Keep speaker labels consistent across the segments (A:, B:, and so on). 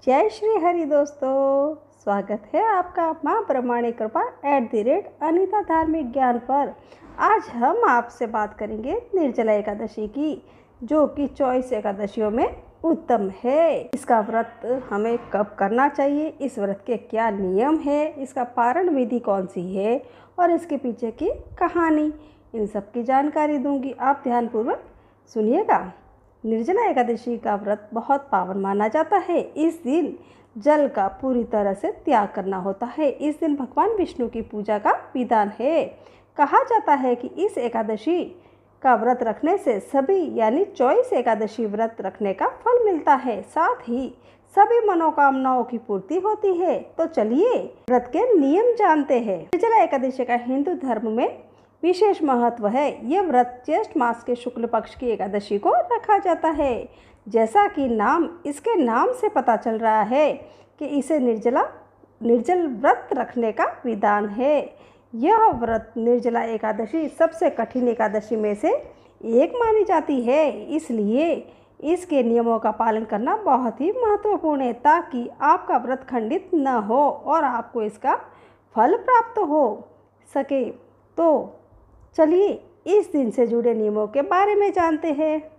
A: जय श्री हरि दोस्तों, स्वागत है आपका माँ ब्रह्मांडी कृपा @अनीता धार्मिक ज्ञान पर। आज हम आपसे बात करेंगे निर्जला एकादशी की, जो कि 24 एकादशियों में उत्तम है। इसका व्रत हमें कब करना चाहिए, इस व्रत के क्या नियम है, इसका पारण विधि कौन सी है और इसके पीछे की कहानी, इन सब की जानकारी दूंगी। आप ध्यानपूर्वक सुनिएगा। निर्जला एकादशी का व्रत बहुत पावन माना जाता है। इस दिन जल का पूरी तरह से त्याग करना होता है। इस दिन भगवान विष्णु की पूजा का विधान है। कहा जाता है कि इस एकादशी का व्रत रखने से सभी यानी 24 एकादशी व्रत रखने का फल मिलता है, साथ ही सभी मनोकामनाओं की पूर्ति होती है। तो चलिए व्रत के नियम जानते हैं। निर्जला एकादशी का हिंदू धर्म में विशेष महत्व है। यह व्रत ज्येष्ठ मास के शुक्ल पक्ष की एकादशी को रखा जाता है। जैसा कि इसके नाम से पता चल रहा है कि इसे निर्जल व्रत रखने का विधान है। यह व्रत निर्जला एकादशी सबसे कठिन एकादशी में से एक मानी जाती है, इसलिए इसके नियमों का पालन करना बहुत ही महत्वपूर्ण है, ताकि आपका व्रत खंडित न हो और आपको इसका फल प्राप्त हो सके। तो चलिए इस दिन से जुड़े नियमों के बारे में जानते हैं।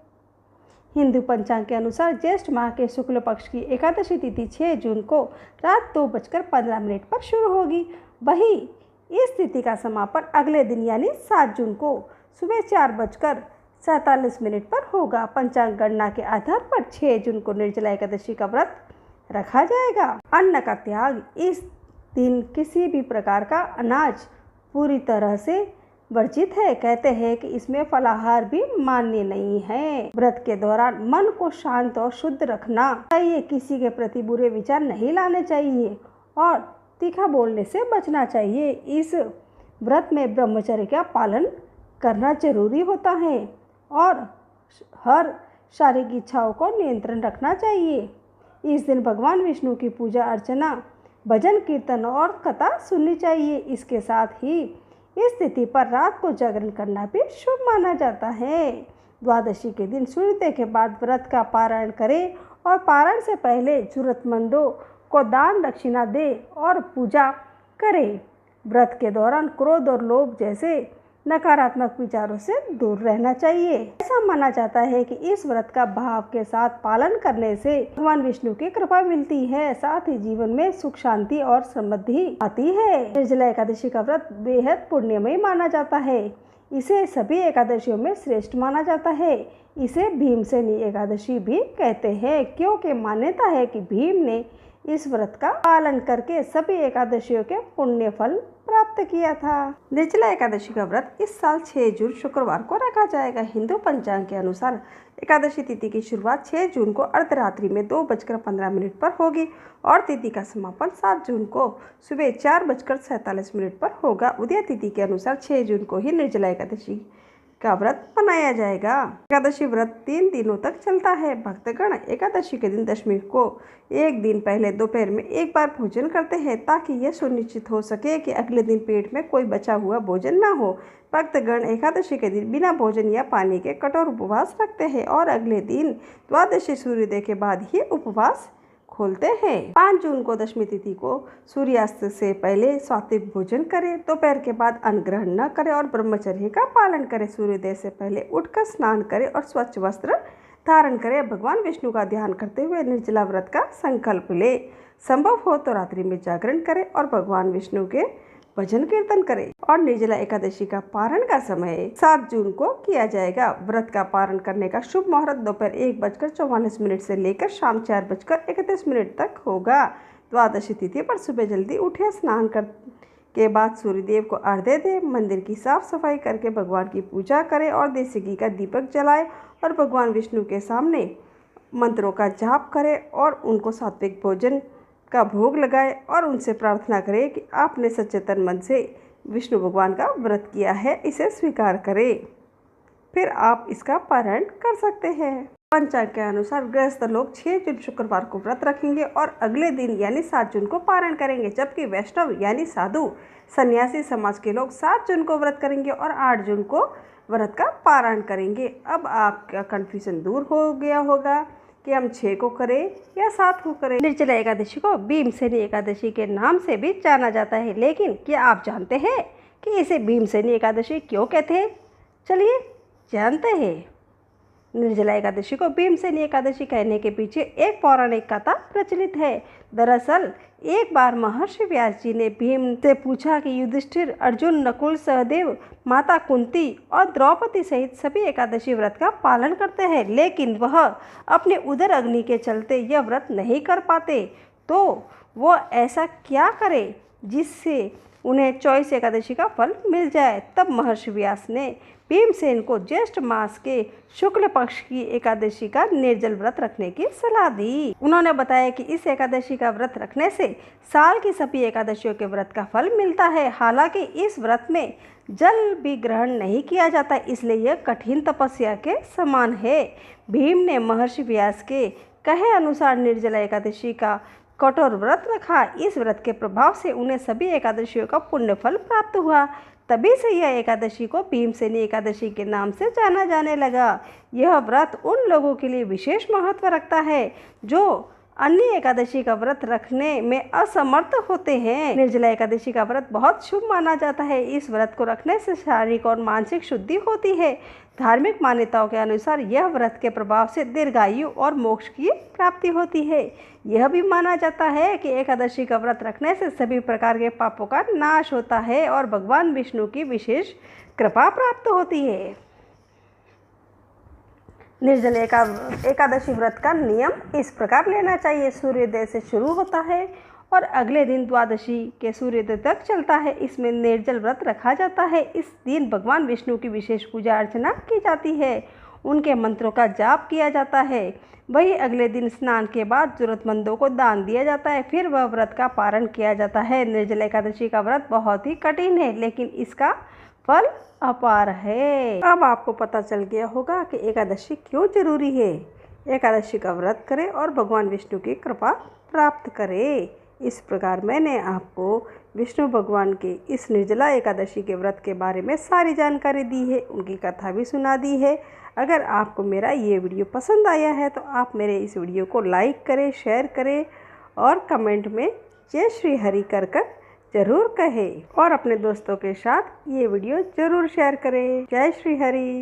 A: हिंदू पंचांग के अनुसार ज्येष्ठ माह के शुक्ल पक्ष की एकादशी तिथि 6 जून को रात 2:15 पर शुरू होगी। वहीं इस तिथि का समापन अगले दिन यानी 7 जून को सुबह 4:47 पर होगा। पंचांग गणना के आधार पर 6 जून को निर्जला एकादशी का व्रत रखा जाएगा। अन्न का त्याग, इस दिन किसी भी प्रकार का अनाज पूरी तरह से वर्जित है। कहते हैं कि इसमें फलाहार भी मान्य नहीं है। व्रत के दौरान मन को शांत और शुद्ध रखना चाहिए, किसी के प्रति बुरे विचार नहीं लाने चाहिए और तीखा बोलने से बचना चाहिए। इस व्रत में ब्रह्मचर्य का पालन करना जरूरी होता है और हर शारीरिक इच्छाओं को नियंत्रण रखना चाहिए। इस दिन भगवान विष्णु की पूजा अर्चना, भजन कीर्तन और कथा सुननी चाहिए। इसके साथ ही इस तिथि पर रात को जागरण करना भी शुभ माना जाता है। द्वादशी के दिन सूर्योदय के बाद व्रत का पारण करें और पारण से पहले जरूरतमंदों को दान दक्षिणा दे और पूजा करें। व्रत के दौरान क्रोध और लोभ जैसे नकारात्मक विचारों से दूर रहना चाहिए। ऐसा माना जाता है कि इस व्रत का भाव के साथ पालन करने से भगवान विष्णु की कृपा मिलती है, साथ ही जीवन में सुख शांति और समृद्धि आती है। निर्जला एकादशी का व्रत बेहद पुण्यमय माना जाता है। इसे सभी एकादशियों में श्रेष्ठ माना जाता है। इसे भीमसेनी एकादशी भी कहते हैं, क्योंकि मान्यता है कि भीम ने इस व्रत का पालन करके सभी एकादशियों के पुण्य फल प्राप्त किया था। निर्जला एकादशी का व्रत इस साल 6 जून शुक्रवार को रखा जाएगा। हिंदू पंचांग के अनुसार एकादशी तिथि की शुरुआत 6 जून को अर्धरात्रि में 2:15 पर होगी और तिथि का समापन 7 जून को सुबह 4:47 पर होगा। उदय तिथि के अनुसार 6 जून को ही निर्जला एकादशी का व्रत मनाया जाएगा। एकादशी व्रत 3 दिनों तक चलता है। भक्तगण एकादशी के दिन दशमी को एक दिन पहले दोपहर में एक बार भोजन करते हैं, ताकि यह सुनिश्चित हो सके कि अगले दिन पेट में कोई बचा हुआ भोजन न हो। भक्तगण एकादशी के दिन बिना भोजन या पानी के कठोर उपवास रखते हैं और अगले दिन द्वादशी सूर्योदय के बाद ही उपवास खोलते हैं। 5 जून को दशमी तिथि को सूर्यास्त से पहले सात्विक भोजन करें, दोपहर के बाद अन्न ग्रहण न करें और ब्रह्मचर्य का पालन करें। सूर्योदय से पहले उठकर स्नान करें और स्वच्छ वस्त्र धारण करें। भगवान विष्णु का ध्यान करते हुए निर्जला व्रत का संकल्प ले। संभव हो तो रात्रि में जागरण करें और भगवान विष्णु के भजन कीर्तन करें। और निर्जला एकादशी का पारण का समय 7 जून को किया जाएगा। व्रत का पारण करने का शुभ मुहूर्त दोपहर 1:44 से लेकर शाम 4:31 तक होगा। द्वादशी तिथि पर सुबह जल्दी उठे, स्नान के बाद सूर्यदेव को अर्घ्य दें, मंदिर की साफ सफाई करके भगवान की पूजा करें और देसी घी का दीपक जलाएं और भगवान विष्णु के सामने मंत्रों का जाप करें और उनको सात्विक भोजन का भोग लगाए और उनसे प्रार्थना करें कि आपने सच्चे तन मन से विष्णु भगवान का व्रत किया है, इसे स्वीकार करें। फिर आप इसका पारण कर सकते हैं। पंचांग के अनुसार गृहस्थ लोग 6 जून शुक्रवार को व्रत रखेंगे और अगले दिन यानी 7 जून को पारण करेंगे, जबकि वैष्णव यानी साधु सन्यासी समाज के लोग 7 जून को व्रत करेंगे और 8 जून को व्रत का पारण करेंगे। अब आपका कन्फ्यूजन दूर हो गया होगा कि हम 6 को करें या 7 को करें। निर्जला एकादशी को भीमसेनी एकादशी के नाम से भी जाना जाता है, लेकिन क्या आप जानते हैं कि इसे भीमसेनी एकादशी क्यों कहते हैं? चलिए जानते हैं। निर्जला एकादशी को भीमसेनी एकादशी कहने के पीछे एक पौराणिक कथा प्रचलित है। दरअसल एक बार महर्षि व्यास जी ने भीम से पूछा कि युधिष्ठिर, अर्जुन, नकुल, सहदेव, माता कुंती और द्रौपदी सहित सभी एकादशी व्रत का पालन करते हैं, लेकिन वह अपने उदर अग्नि के चलते यह व्रत नहीं कर पाते, तो वो ऐसा क्या करे जिससे उन्हें 24 एकादशी का फल मिल जाए। तब महर्षि व्यास ने भीमसेन को ज्येष्ठ मास के शुक्ल पक्ष की एकादशी का निर्जल व्रत रखने की सलाह दी। उन्होंने बताया कि इस एकादशी का व्रत रखने से साल की सभी एकादशियों के व्रत का फल मिलता है। हालांकि इस व्रत में जल भी ग्रहण नहीं किया जाता, इसलिए यह कठिन तपस्या के समान है। भीम ने महर्षि व्यास के कहे अनुसार निर्जला एकादशी का कठोर व्रत रखा। इस व्रत के प्रभाव से उन्हें सभी एकादशियों का पुण्य फल प्राप्त हुआ। तभी से यह एकादशी को भीमसेनी एकादशी के नाम से जाना जाने लगा। यह व्रत उन लोगों के लिए विशेष महत्व रखता है जो अन्य एकादशी का व्रत रखने में असमर्थ होते हैं। निर्जला एकादशी का व्रत बहुत शुभ माना जाता है। इस व्रत को रखने से शारीरिक और मानसिक शुद्धि होती है। धार्मिक मान्यताओं के अनुसार यह व्रत के प्रभाव से दीर्घायु और मोक्ष की प्राप्ति होती है। यह भी माना जाता है कि एकादशी का व्रत रखने से सभी प्रकार के पापों का नाश होता है और भगवान विष्णु की विशेष कृपा प्राप्त होती है। निर्जला एकादशी व्रत का नियम इस प्रकार लेना चाहिए। सूर्योदय से शुरू होता है और अगले दिन द्वादशी के सूर्योदय तक चलता है। इसमें निर्जल व्रत रखा जाता है। इस दिन भगवान विष्णु की विशेष पूजा अर्चना की जाती है, उनके मंत्रों का जाप किया जाता है। वही अगले दिन स्नान के बाद जरूरतमंदों को दान दिया जाता है, फिर वह व्रत का पारण किया जाता है। निर्जला एकादशी का व्रत बहुत ही कठिन है, लेकिन इसका फल अपार है। अब आपको पता चल गया होगा कि एकादशी क्यों जरूरी है। एकादशी का व्रत करें और भगवान विष्णु की कृपा प्राप्त करें। इस प्रकार मैंने आपको विष्णु भगवान के इस निर्जला एकादशी के व्रत के बारे में सारी जानकारी दी है, उनकी कथा भी सुना दी है। अगर आपको मेरा ये वीडियो पसंद आया है तो आप मेरे इस वीडियो को लाइक करें, शेयर करें और कमेंट में जय श्री हरि कर ज़रूर कहें और अपने दोस्तों के साथ ये वीडियो ज़रूर शेयर करें। जय श्री हरि।